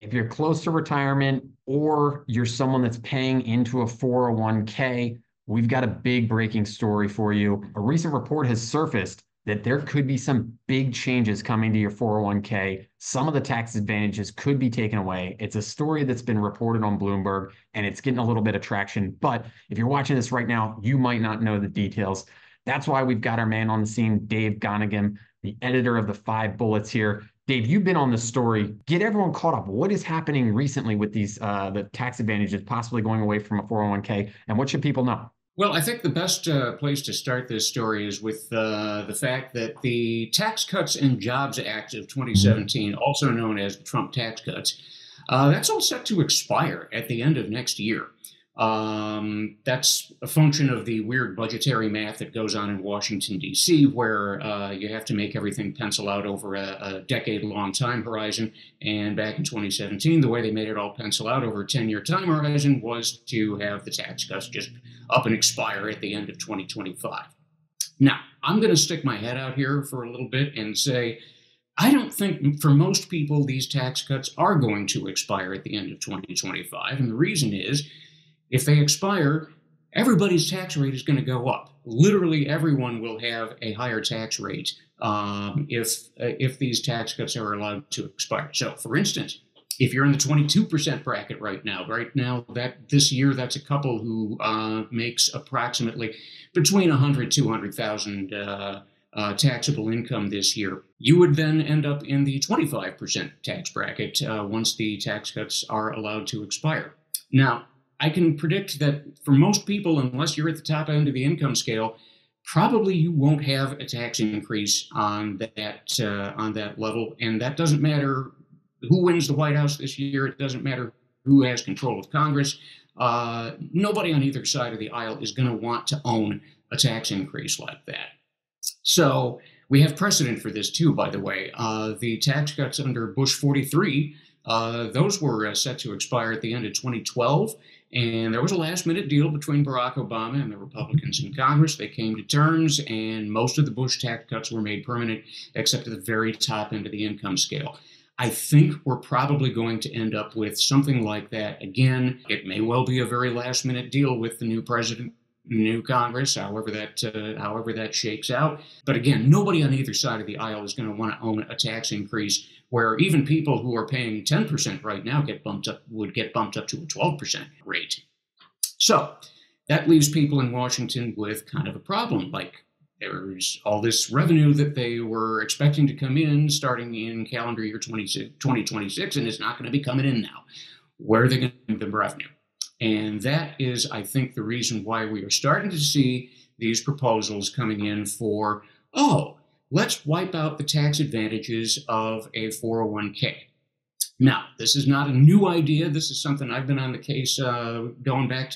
if you're close to retirement or you're someone that's paying into a 401k, we've got a big breaking story for you. A recent report has surfaced that there could be some big changes coming to your 401k. Some of the tax advantages could be taken away. It's a story that's been reported on Bloomberg and it's getting a little bit of traction. But if you're watching this right now, you might not know the details. That's why we've got our man on the scene, Dave Gonigam, the editor of the Five Bullets here. Dave, you've been on this story. Get everyone caught up. What is happening recently with these the tax advantages possibly going away from a 401k, and what should people know? Well, I think the best place to start this story is with the fact that the Tax Cuts and Jobs Act of 2017, also known as the Trump tax cuts, that's all set to expire at the end of next year. That's a function of the weird budgetary math that goes on in Washington, D.C., where you have to make everything pencil out over a decade-long time horizon. And back in 2017, the way they made it all pencil out over a 10-year time horizon was to have the tax cuts just up and expire at the end of 2025. Now, I'm going to stick my head out here for a little bit and say, I don't think for most people these tax cuts are going to expire at the end of 2025. And the reason is, if they expire, everybody's tax rate is going to go up. Literally everyone will have a higher tax rate if these tax cuts are allowed to expire. So, for instance, if you're in the 22% bracket right now that this year that's a couple who makes approximately between 100 200,000 taxable income this year, you would then end up in the 25% tax bracket once the tax cuts are allowed to expire. Now, I can predict that for most people, unless you're at the top end of the income scale, probably you won't have a tax increase on that level, and that doesn't matter who wins the White House this year. It doesn't matter who has control of Congress. Nobody on either side of the aisle is going to want to own a tax increase like that. So we have precedent for this too, by the way. The tax cuts under Bush 43, those were set to expire at the end of 2012. And there was a last-minute deal between Barack Obama and the Republicans in Congress. They came to terms, and most of the Bush tax cuts were made permanent, except at the very top end of the income scale. I think we're probably going to end up with something like that again. It may well be a very last-minute deal with the new president, new Congress, however that shakes out. But again, nobody on either side of the aisle is going to want to own a tax increase where even people who are paying 10% right now would get bumped up to a 12% rate. So that leaves people in Washington with kind of a problem. Like, there's all this revenue that they were expecting to come in starting in calendar year 2026, and it's not going to be coming in now. Where are they going to get the revenue? And that is, I think, the reason why we are starting to see these proposals coming in for, let's wipe out the tax advantages of a 401k. Now, this is not a new idea. This is something I've been on the case going back.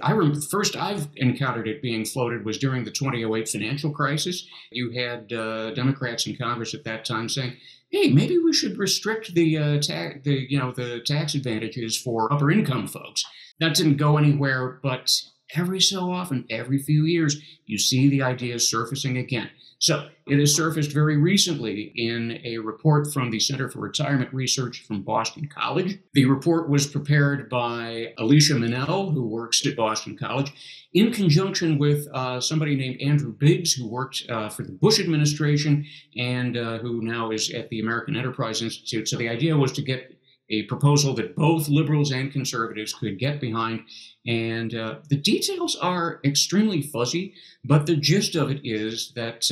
I remember the first I've encountered it being floated was during the 2008 financial crisis. You had Democrats in Congress at that time saying, hey, maybe we should restrict the tax advantages for upper income folks. That didn't go anywhere, but every so often, every few years, you see the idea surfacing again. So it has surfaced very recently in a report from the Center for Retirement Research from Boston College. The report was prepared by Alicia Manel, who works at Boston College, in conjunction with somebody named Andrew Biggs, who worked for the Bush administration and who now is at the American Enterprise Institute. So the idea was to get a proposal that both liberals and conservatives could get behind. And the details are extremely fuzzy, but the gist of it is that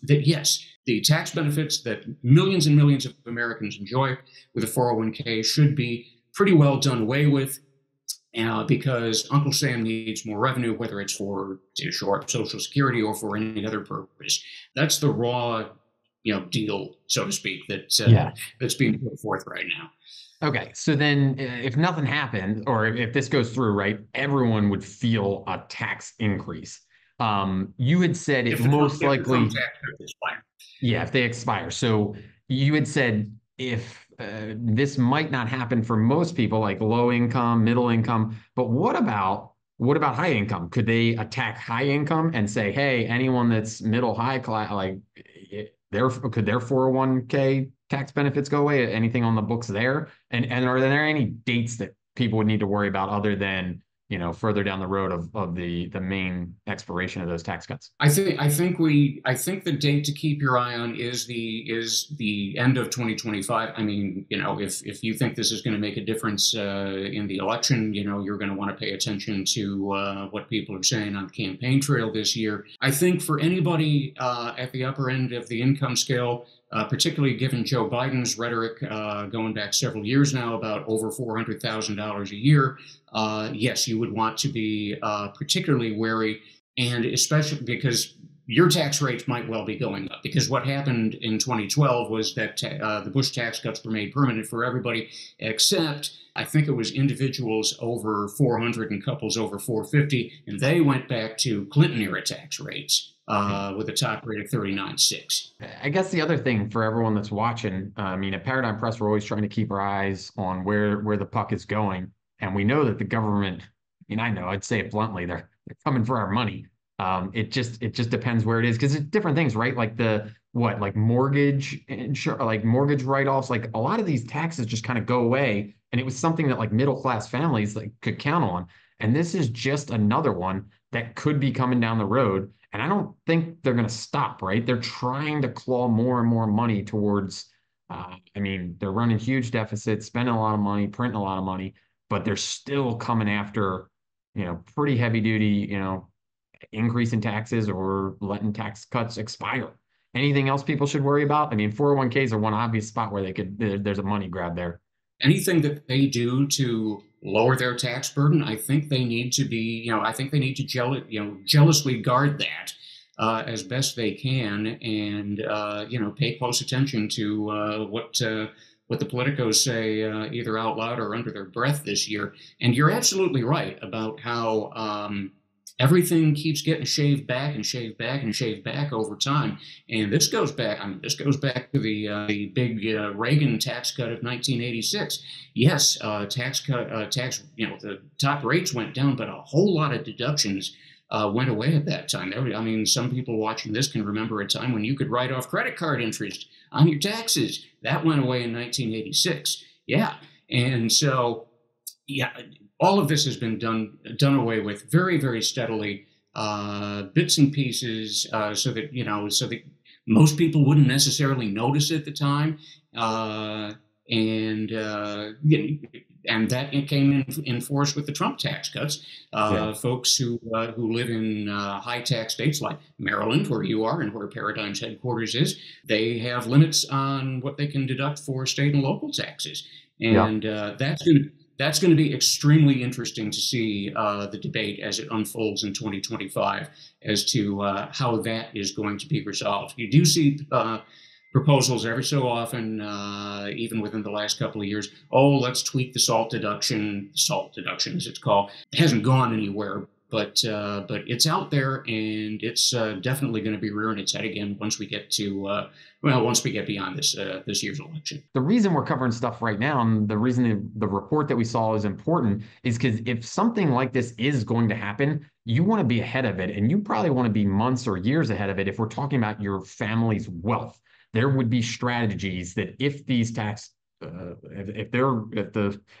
yes, the tax benefits that millions and millions of Americans enjoy with a 401k should be pretty well done away with, because Uncle Sam needs more revenue, whether it's to shore up Social Security or for any other purpose. That's the raw, deal, so to speak, that's being put forth right now. Okay, so then if nothing happened, or if this goes through, right, everyone would feel a tax increase. You had said it most likely, if they expire. So you had said if this might not happen for most people, like low income, middle income, but what about high income? Could they attack high income and say, hey, anyone that's middle high class, like could their 401k tax benefits go away? Anything on the books there? And are there any dates that people would need to worry about other than, further down the road of the main expiration of those tax cuts? I think the date to keep your eye on is the end of 2025. I mean, if you think this is going to make a difference in the election, you're going to want to pay attention to what people are saying on the campaign trail this year. I think for anybody at the upper end of the income scale, particularly given Joe Biden's rhetoric going back several years now about over $400,000 a year, yes, you would want to be particularly wary, and especially because your tax rates might well be going up. Because what happened in 2012 was that the Bush tax cuts were made permanent for everybody, except I think it was individuals over 400 and couples over 450, and they went back to Clinton era tax rates with a top rate of 39.6. I guess the other thing for everyone that's watching, I mean, at Paradigm Press, we're always trying to keep our eyes on where the puck is going. And we know that the government, I'd say it bluntly, they're coming for our money. It just depends where it is because it's different things, right? Like like mortgage write-offs, like a lot of these taxes just kind of go away. And it was something that like middle class families like could count on. And this is just another one that could be coming down the road. And I don't think they're going to stop, right? They're trying to claw more and more money towards, they're running huge deficits, spending a lot of money, printing a lot of money, but they're still coming after, pretty heavy duty, increase in taxes or letting tax cuts expire. Anything else people should worry about? I mean, 401ks are one obvious spot where there's a money grab there. Anything that they do to lower their tax burden, I think they need to be, I think they need to jealously guard that as best they can, and pay close attention to what the politicos say either out loud or under their breath this year. And you're absolutely right about how everything keeps getting shaved back and shaved back and shaved back over time. And this goes back, to the big Reagan tax cut of 1986. Yes, the top rates went down, but a whole lot of deductions went away at that time. Some people watching this can remember a time when you could write off credit card interest on your taxes. That went away in 1986. Yeah. And so, yeah, all of this has been done away with very, very steadily, bits and pieces, so that most people wouldn't necessarily notice at the time, and that it came in force with the Trump tax cuts. Folks who live in high tax states like Maryland, where you are and where Paradigm's headquarters is, they have limits on what they can deduct for state and local taxes, and that's going to be extremely interesting to see the debate as it unfolds in 2025 as to how that is going to be resolved. You do see proposals every so often, even within the last couple of years. Oh, let's tweak the SALT deduction as it's called. It hasn't gone anywhere, but it's out there, and it's definitely going to be rearing its head again once we get beyond this year's election. The reason we're covering stuff right now, and the reason the report that we saw is important, is because if something like this is going to happen, you want to be ahead of it, and you probably want to be months or years ahead of it. If we're talking about your family's wealth, there would be strategies that if these if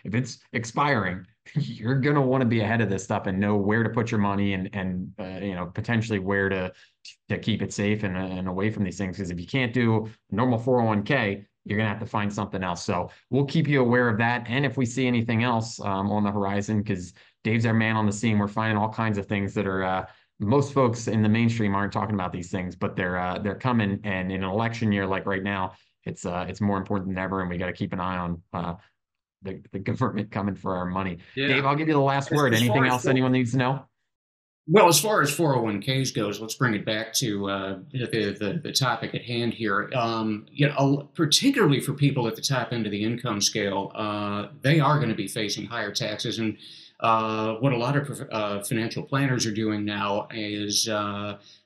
it's expiring, you're going to want to be ahead of this stuff and know where to put your money and potentially where to keep it safe and away from these things. Because if you can't do a normal 401k, you're going to have to find something else. So we'll keep you aware of that. And if we see anything else on the horizon, because Dave's our man on the scene, we're finding all kinds of things that are most folks in the mainstream aren't talking about these things, but they're coming. And in an election year like right now, it's more important than ever, and we got to keep an eye on the government coming for our money. Yeah. Dave, I'll give you the last word. Anything else anyone needs to know? Well, as far as 401ks goes, let's bring it back to the topic at hand here. Particularly for people at the top end of the income scale, they are going to be facing higher taxes. And what a lot of financial planners are doing now is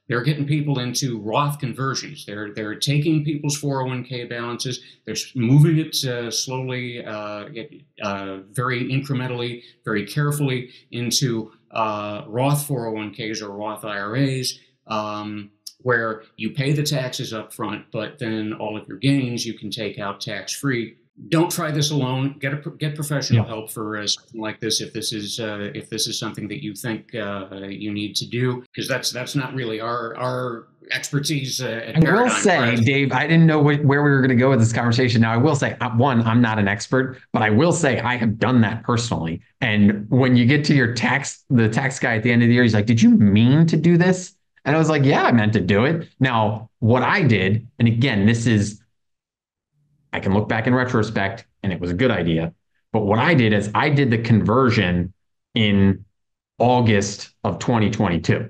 they're getting people into Roth conversions. They're taking people's 401k balances, they're moving it slowly, very incrementally, very carefully into Roth 401ks or Roth IRAs. where you pay the taxes up front, but then all of your gains you can take out tax free. Don't try this alone. Get professional Yeah. help for something like this if this is something that you think you need to do, because that's not really our expertise at I will Paradigm say, Press. Dave, I didn't know where we were going to go with this conversation. Now, I will say, one, I'm not an expert, but I will say I have done that personally. And when you get to the tax guy at the end of the year, he's like, "Did you mean to do this?" And I was like, "Yeah, I meant to do it." Now, what I did, and again, I can look back in retrospect and it was a good idea. But what I did is I did the conversion in August of 2022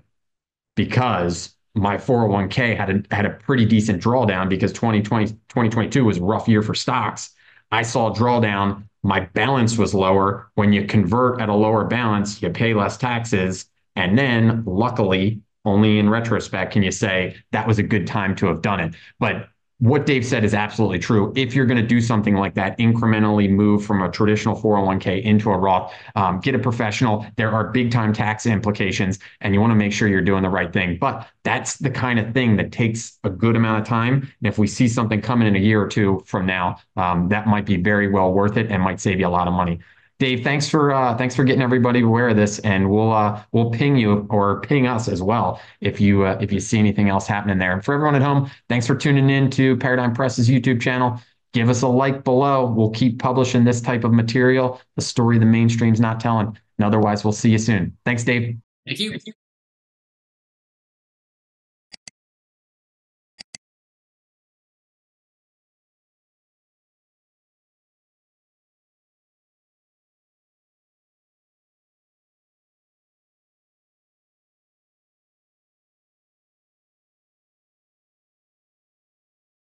because my 401k had a pretty decent drawdown because 2022 was a rough year for stocks. I saw a drawdown. My balance was lower. When you convert at a lower balance, you pay less taxes. And then luckily, only in retrospect can you say that was a good time to have done it. But what Dave said is absolutely true. If you're going to do something like that, incrementally move from a traditional 401k into a Roth, get a professional. There are big time tax implications, and you want to make sure you're doing the right thing. But that's the kind of thing that takes a good amount of time. And if we see something coming in a year or two from now, that might be very well worth it and might save you a lot of money. Dave, thanks for getting everybody aware of this, and we'll ping you or ping us as well if you see anything else happening there. And for everyone at home, thanks for tuning in to Paradigm Press's YouTube channel. Give us a like below. We'll keep publishing this type of material, the story the mainstream's not telling. And otherwise, we'll see you soon. Thanks, Dave. Thank you.